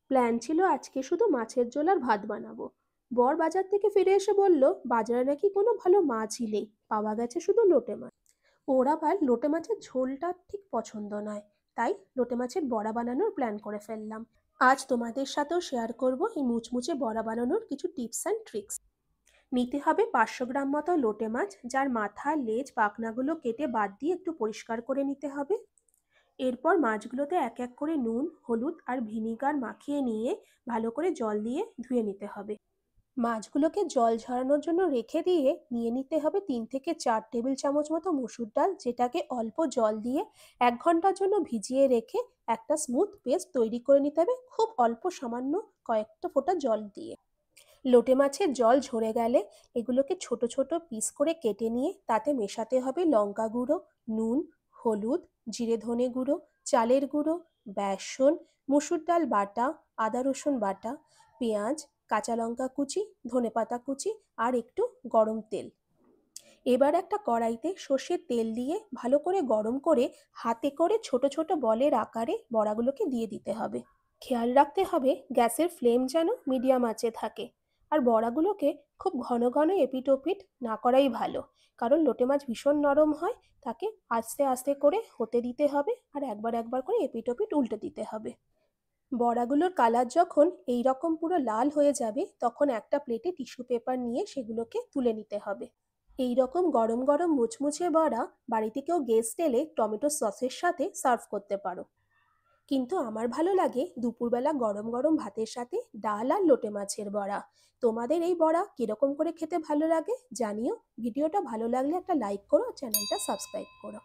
Plan ছিল আজকে শুধু মাছের ঝোল আর ভাত বানাবো। বর বাজার থেকে ফিরে এসে বলল বাজারে নাকি কোনো ভালো মাছই নেই, পাওয়া গেছে শুধু লোটে মাছ। ওর আবার লোটে মাছের ঝোলটা ঠিক পছন্দ নয়, তাই লোটে মাছের বড়া বানানোর প্ল্যান করে ফেললাম। আজ তোমাদের সাথেও শেয়ার করব এই মুচমুচে বড়া বানানোর কিছু টিপস অ্যান্ড ট্রিক্স। নিতে হবে 500 গ্রাম মতো লোটে মাছ, যার মাথা, লেজ, পাখনাগুলো কেটে বাদ দিয়ে একটু পরিষ্কার করে নিতে হবে। এরপর মাছগুলোতে এক এক করে নুন, হলুদ আর ভিনিগার মাখিয়ে নিয়ে ভালো করে জল দিয়ে ধুয়ে নিতে হবে। মাছগুলোকে জল ঝরানোর জন্য রেখে দিয়ে নিয়ে নিতে হবে 3 থেকে 4 টেবিল চামচ মতো মসুর ডাল, যেটাকে অল্প জল দিয়ে 1 ঘন্টার জন্য ভিজিয়ে রেখে একটা স্মুথ পেস্ট তৈরি করে নিতে হবে, খুব অল্প সামান্য কয়েকটা ফোঁটা জল দিয়ে। লোটে মাছের জল ঝরে গেলে এগুলোকে ছোট ছোট পিস করে কেটে নিয়ে তাতে মেশাতে হবে লঙ্কা গুঁড়ো, নুন, হলুদ, জিরে ধনে গুঁড়ো, চালের গুঁড়ো, বেসন, মসুর ডাল বাটা, আদা রসুন বাটা, পেঁয়াজ, কাঁচা লঙ্কা কুচি, ধনেপাতা কুচি আর একটু গরম তেল। এবার একটা কড়াইতে সর্ষের তেল দিয়ে ভালো করে গরম করে হাতে করে ছোট ছোট বলের আকারে বড়াগুলোকে দিয়ে দিতে হবে। খেয়াল রাখতে হবে গ্যাসের ফ্লেম যেন মিডিয়াম আঁচে থাকে। আর বড়াগুলোকে খুব ঘন ঘন এপিট ওপিট না করাই ভালো, কারণ লোটে মাছ ভীষণ নরম হয়। তাকে আস্তে আস্তে করে হতে দিতে হবে আর একবার একবার করে এপিট ওপিট উল্টে দিতে হবে। বড়াগুলোর কালার যখন এই রকম পুরো লাল হয়ে যাবে তখন একটা প্লেটে টিস্যু পেপার নিয়ে সেগুলোকে তুলে নিতে হবে। এই রকম গরম গরম মুচমুচে বড়া বাড়িতে কেউ গেস্ট এলে টমেটো সসের সাথে সার্ভ করতে পারো। কিন্তু আমার ভালো লাগে দুপুরবেলা গরম গরম ভাতের সাথে ডাল আর লোটে মাছের বড়া। তোমাদের এই বড়া কিরকম করে খেতে ভালো লাগে জানিও। ভিডিওটা ভালো লাগলে একটা লাইক করো, চ্যানেলটা সাবস্ক্রাইব করো।